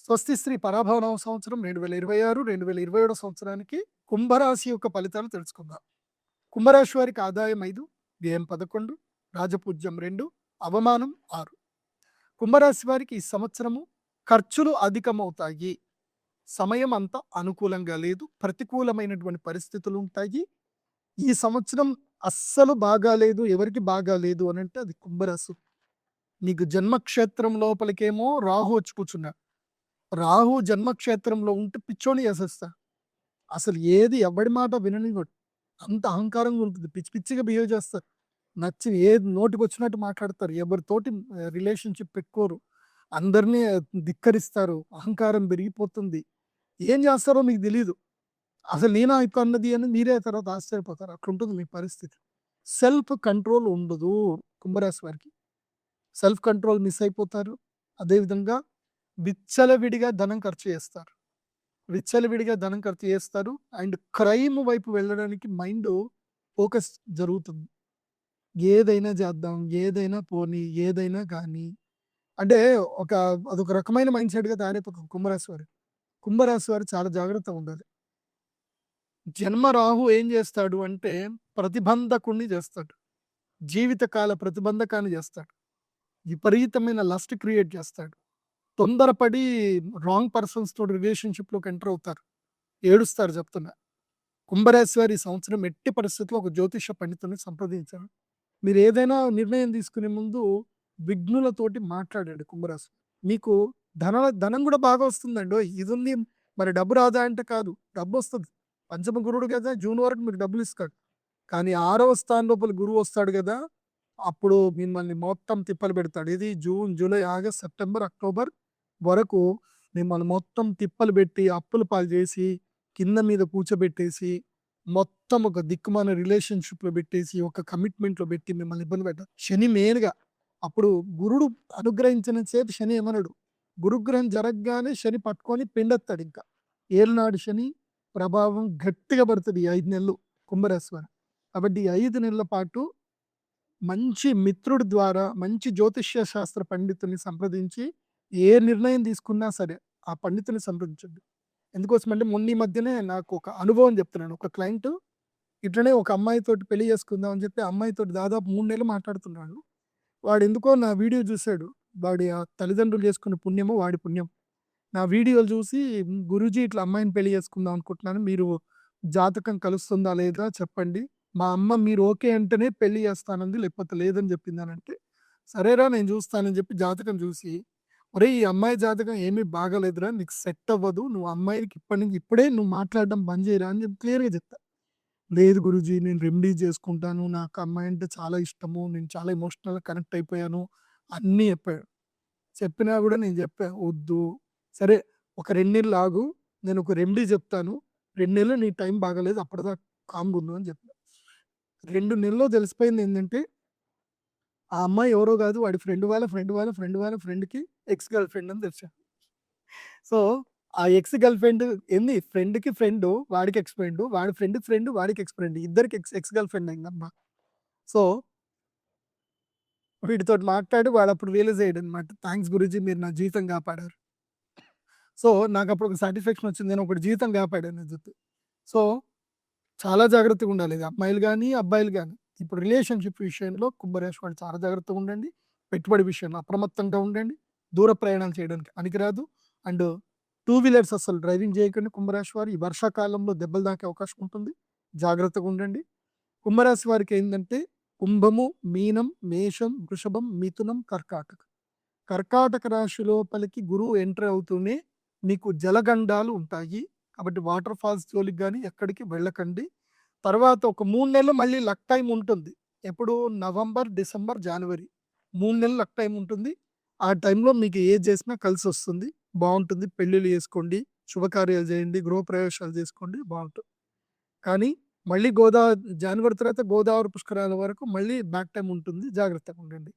స్వస్తి శ్రీ పరాభవనామ సంవత్సరం 2026, 2027 సంవత్సరానికి కుంభరాశి యొక్క ఫలితాలు తెలుసుకుందాం. కుంభరాశి వారికి ఆదాయం 5, వ్యయం 11, రాజపూజ్యం 2, అవమానం 6. కుంభరాశి వారికి ఈ సంవత్సరము ఖర్చులు అధికమవుతాయి. సమయం అంత అనుకూలంగా లేదు. ప్రతికూలమైనటువంటి పరిస్థితులు ఉంటాయి. ఈ సంవత్సరం అస్సలు బాగాలేదు. ఎవరికి బాగాలేదు అని అంటే అది కుంభరాశి. నీకు జన్మక్షేత్రం లోపలికేమో రాహు వచ్చి కూర్చున్నాడు. రాహు జన్మక్షేత్రంలో ఉంటే పిచ్చోని చేసేస్తా. అసలు ఏది ఎవడి మాట విననివ్వడు. అంత అహంకారంగా ఉంటుంది. పిచ్చి పిచ్చిగా బిహేవ్ చేస్తారు. నచ్చి ఏది నోటికొచ్చినట్టు మాట్లాడతారు. ఎవరితోటి రిలేషన్‌షిప్ పెట్టుకోరు. అందరిని ధిక్కరిస్తారు. అహంకారం పెరిగిపోతుంది. ఏం చేస్తారో మీకు తెలీదు. అసలు నేనా ఎక్కువ అన్నది అని మీరే తర్వాత ఆశ్చర్యపోతారు. అట్లుంటుంది మీ పరిస్థితి. సెల్ఫ్ కంట్రోల్ ఉండదు కుంభరాశి వారికి. సెల్ఫ్ కంట్రోల్ మిస్ అయిపోతారు. అదేవిధంగా విచ్చలవిడిగా ధనం ఖర్చు చేస్తారు. విచ్చలవిడిగా ధనం ఖర్చు చేస్తారు. అండ్ క్రైమ్ వైపు వెళ్ళడానికి మైండ్ ఫోకస్ జరుగుతుంది. ఏదైనా చేద్దాం, ఏదైనా పోనీ, ఏదైనా కానీ అంటే ఒక అదొక రకమైన మైండ్ సెట్‌గా తయారైపోతుంది కుంభరాశి వారు. కుంభరాశి వారు చాలా జాగ్రత్తగా ఉండాలి. జన్మ రాహు ఏం చేస్తాడు అంటే ప్రతిబంధకుడిని చేస్తాడు. జీవితకాల ప్రతిబంధకాన్ని చేస్తాడు. విపరీతమైన లస్ట్ క్రియేట్ చేస్తాడు. తొందరపడి రాంగ్ పర్సన్స్ తోటి రిలేషన్‌షిప్‌లోకి ఎంటర్ అవుతారు. ఏడుస్తారు చెప్తున్నా. కుంభరాశి వారు ఈ సంవత్సరం ఎట్టి పరిస్థితిలో ఒక జ్యోతిష పండితుడిని సంప్రదించాలి. మీరు ఏదైనా నిర్ణయం తీసుకునే ముందు విఘ్నులతోటి మాట్లాడండి కుంభరాశి. మీకు ధనం కూడా బాగా వస్తుందండోయ్! ఇదుంది మరి డబ్బు రాదా అంటే కాదు. డబ్బొస్తది. పంచమ గురుడు కదా! జూన్ వరకు మీకు డబ్బులిస్తాడు. కానీ 6వ స్థానం లోపల గురువు వస్తాడు గదా! అప్పుడు మిమ్మల్ని మొత్తం తిప్పలు పెడతాడు. ఇది June, July, August, September, October వరకు మిమ్మల్ని మొత్తం తిప్పలు పెట్టి, అప్పుల పాలు చేసి, కింద మీద కూర్చోబెట్టేసి, మొత్తం ఒక దిక్కుమాలిన రిలేషన్‌షిప్‌లో పెట్టేసి, ఒక కమిట్మెంట్‌లో పెట్టి మిమ్మల్ని ఇబ్బంది పెడతాడు. శని మెయిన్‌గా. అప్పుడు గురుడు అనుగ్రహించినంత సేపు శని ఏమనడు. గురుగ్రహం జరగగానే శని పట్టుకొని పిండెత్తాడింక. ఏలినాడు శని ప్రభావం గట్టిగా పడుతది ఈ 5 నెలలు కుంభరాశి వారు. కాబట్టి ఈ 5 నెలల పాటు మంచి మిత్రుడి ద్వారా, మంచి జ్యోతిష్య శాస్త్ర పండితుడిని సంప్రదించి, ఏ నిర్ణయం తీసుకున్నా సరే, ఆ పండితుడిని సంప్రదించండి. ఎందుకోసమంటే మొన్న ఈ మధ్యనే నాకు ఒక అనుభవం చెప్తున్నాను. ఒక క్లయింట్ ఇట్లనే ఒక అమ్మాయితోటి పెళ్లి చేసుకుందాం అని చెప్పి, ఆ అమ్మాయితోటి దాదాపు 3 నెలలు మాట్లాడుతున్నాడు. వాడెందుకో నా వీడియో చూసాడు. వాడి తల్లిదండ్రులు చేసుకున్న పుణ్యమో వాడి పుణ్యం. నా వీడియోలు చూసి, "గురూజీ ఇట్లా అమ్మాయిని పెళ్లి చేసుకుందాం అనుకుంటున్నాను. మీరు జాతకం కలుస్తుందా లేదా చెప్పండి. మా అమ్మ మీరు ఓకే అంటేనే పెళ్లి చేస్తానంది. లేకపోతే లేదని చెప్పిందనంటే, సరేరా నేను చూస్తానని చెప్పి జాతకం చూసి, ఒరేయ్! ఈ అమ్మాయి జాతకం ఏమీ బాగాలేదురా. నీకు సెట్ అవ్వదు. నువ్వు అమ్మాయికి ఇప్పటి నుంచి ఇప్పుడే నువ్వు మాట్లాడడం బంద్ చేయరా అని చెప్పి క్లియర్‌గా చెప్పా. లేదు గురూజీ నేను రెమెడీ చేసుకుంటాను. నాకు అమ్మాయి అంటే చాలా ఇష్టము. నేను చాలా ఎమోషనల్‌గా కనెక్ట్ అయిపోయాను. అన్నీ చెప్పాడు. చెప్పినా కూడా నేను చెప్పా వద్దు. సరే ఒక 2 నెలలు ఆగు. నేను ఒక రెమెడీ చెప్తాను. 2 నెలలు నీ టైం బాగాలేదు. అప్పటిదాకా కామ్‌గా ఉండు అని చెప్పా. 2 నెలల్లో తెలిసిపోయింది ఏందంటే, ఆ అమ్మాయి ఎవరో కాదు వాడి ఫ్రెండ్‌కి ఎక్స్ గర్ల్ ఫ్రెండ్ అని తెలిసాను. సో, ఆ ఎక్స్ గర్ల్ ఫ్రెండ్ ఏంది ఫ్రెండ్‌కి ఫ్రెండు, వాడికి ఎక్స్ ఫ్రెండు, వాడి ఫ్రెండ్‌కి ఫ్రెండ్, వాడికి ఎక్స్ ఫ్రెండ్. ఇద్దరికి ఎక్స్ ఎక్స్ గర్ల్ ఫ్రెండ్ అయిందమ్మా. సో, వీడితోటి మాట్లాడి వాడప్పుడు రియలైజ్ అయ్యాడనమాట. థాంక్స్ గురూజీ మీరు నా జీవితం కాపాడారు. సో, నాకప్పుడు ఒక సాటిస్ఫాక్షన్ వచ్చింది. నేను ఒకడి జీవితం కాపాడానని చెప్పి. సో, చాలా జాగ్రత్తగా ఉండాలి. ఇది అమ్మాయిలు గాని, అబ్బాయిలు గాని. ఇప్పుడు రిలేషన్‌షిప్ విషయంలో కుంభరాశి వాళ్ళు చాలా జాగ్రత్తగా ఉండండి. పెట్టుబడి విషయంలో అప్రమత్తంగా ఉండండి. దూర ప్రయాణాలు చేయడానికి పనికిరాదు. అండ్ టూ వీలర్స్ అస్సలు డ్రైవింగ్ చేయకండి కుంభరాశి వారు. ఈ వర్షాకాలంలో దెబ్బలు తాకే అవకాశం ఉంటుంది. జాగ్రత్తగా ఉండండి. కుంభరాశి వారికి ఏందంటే కుంభము, మీనం, మేషం, వృషభం, మిథునం, కర్కాటక. కర్కాటక రాశి లోపలికి గురువు ఎంటర్ అవుతూనే మీకు జలగండాలు ఉంటాయి. కాబట్టి వాటర్ ఫాల్స్ జోలికి గాని ఎక్కడికి వెళ్ళకండి. తర్వాత ఒక 3 నెలలు మళ్ళీ లక్ టైమ్ ఉంటుంది. ఎప్పుడు నవంబర్, డిసెంబర్, జనవరి 3 నెలలు లక్ టైమ్ ఉంటుంది. ఆ టైంలో మీకు ఏది చేసినా కలిసొస్తుంది. బావుంటుంది. పెళ్ళిళ్ళు చేసుకోండి, శుభకార్యాలు చేయండి, గృహప్రవేశాలు చేసుకోండి బావుంటుంది. కానీ మళ్ళీ జనవరి తర్వాత గోదావరి పుష్కరాల వరకు మళ్ళీ బ్యాక్ టైమ్ ఉంటుంది. జాగ్రత్తగా ఉండండి.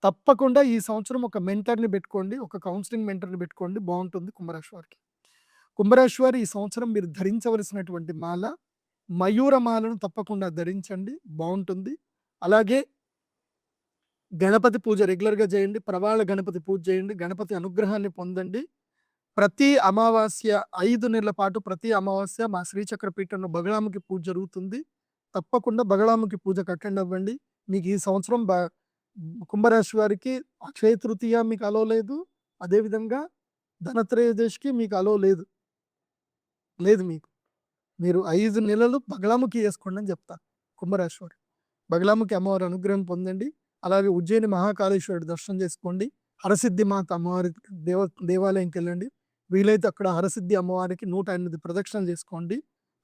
తప్పకుండా ఈ సంవత్సరం ఒక మెంటర్‌ని పెట్టుకోండి. ఒక కౌన్సెలింగ్ మెంటర్‌ని పెట్టుకోండి. బావుంటుంది కుంభరాశి వారికి. కుంభరాశి వారు ఈ సంవత్సరం మీరు ధరించవలసినటువంటి మాల మయూర మాలను తప్పకుండా ధరించండి. బావుంటుంది. అలాగే గణపతి పూజ రెగ్యులర్‌గా చేయండి. ప్రవాళ గణపతి పూజ చేయండి. గణపతి అనుగ్రహాన్ని పొందండి. ప్రతి అమావాస్య 5 నెలల పాటు ప్రతి అమావాస్య మా శ్రీచక్ర పీఠంలో బగళాముఖి పూజ జరుగుతుంది. తప్పకుండా బగళాముఖి పూజకు అటెండ్ అవ్వండి. మీకు ఈ సంవత్సరం కుంభరాశి వారికి అక్షయ తృతీయ మీకు అలో లేదు. అదేవిధంగా ధనత్రయోదశికి మీకు అలో లేదు. లేదు మీకు. మీరు 5 నెలలు బగళాముఖి చేసుకోండి అని చెప్తా కుంభరాశి వారు. బగళాముఖి అమ్మవారి అనుగ్రహం పొందండి. అలాగే ఉజ్జయిని మహాకాళేశ్వరుడి దర్శనం చేసుకోండి. హరసిద్ధి మాత అమ్మవారి దేవాలయంకి వెళ్ళండి. వీలైతే అక్కడ హరసిద్ధి అమ్మవారికి 108 ప్రదక్షిణలు చేసుకోండి.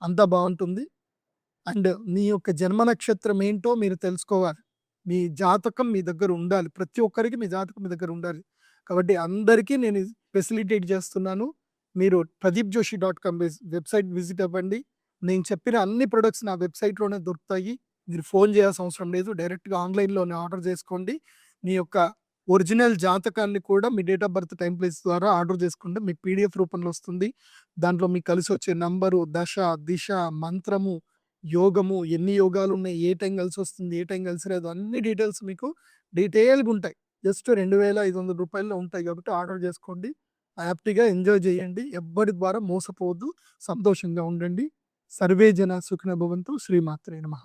అంతా బాగుంటుంది. అండ్ మీ యొక్క జన్మ నక్షత్రం ఏంటో మీరు తెలుసుకోవాలి. మీ జాతకం మీ దగ్గర ఉండాలి. ప్రతి ఒక్కరికి మీ జాతకం మీ దగ్గర ఉండాలి. కాబట్టి అందరికీ నేను ఫెసిలిటేట్ చేస్తున్నాను. మీరు pradeepjoshi.com వెబ్సైట్ విజిట్ అవ్వండి. నేను చెప్పిన అన్ని ప్రొడక్ట్స్ నా వెబ్సైట్‌లోనే దొరుకుతాయి. మీరు ఫోన్ చేయాల్సిన అవసరం లేదు. డైరెక్ట్‌గా ఆన్‌లైన్‌లోనే ఆర్డర్ చేసుకోండి. మీ యొక్క ఒరిజినల్ జాతకాన్ని కూడా మీ date of birth, time, place ద్వారా ఆర్డర్ చేసుకుంటే మీకు పీడిఎఫ్ రూపంలో వస్తుంది. దాంట్లో మీకు కలిసొచ్చే నంబరు, దశ, దిశ, మంత్రము, యోగము, ఎన్ని యోగాలున్నాయి, ఏ టైం కలిసొస్తుంది, ఏ టైం కలిసి రాదు, అన్ని డీటెయిల్స్ మీకు డీటెయిల్‌గా ఉంటాయి. జస్ట్ రూ. 2,500 ఉంటాయి కాబట్టి ఆర్డర్ చేసుకోండి. హ్యాపీగా ఎంజాయ్ చేయండి. ఎవ్వరి ద్వారా మోసపోవద్దు. సంతోషంగా ఉండండి. సర్వే జన సుఖినో భవంతు. శ్రీమాత్రే నమః.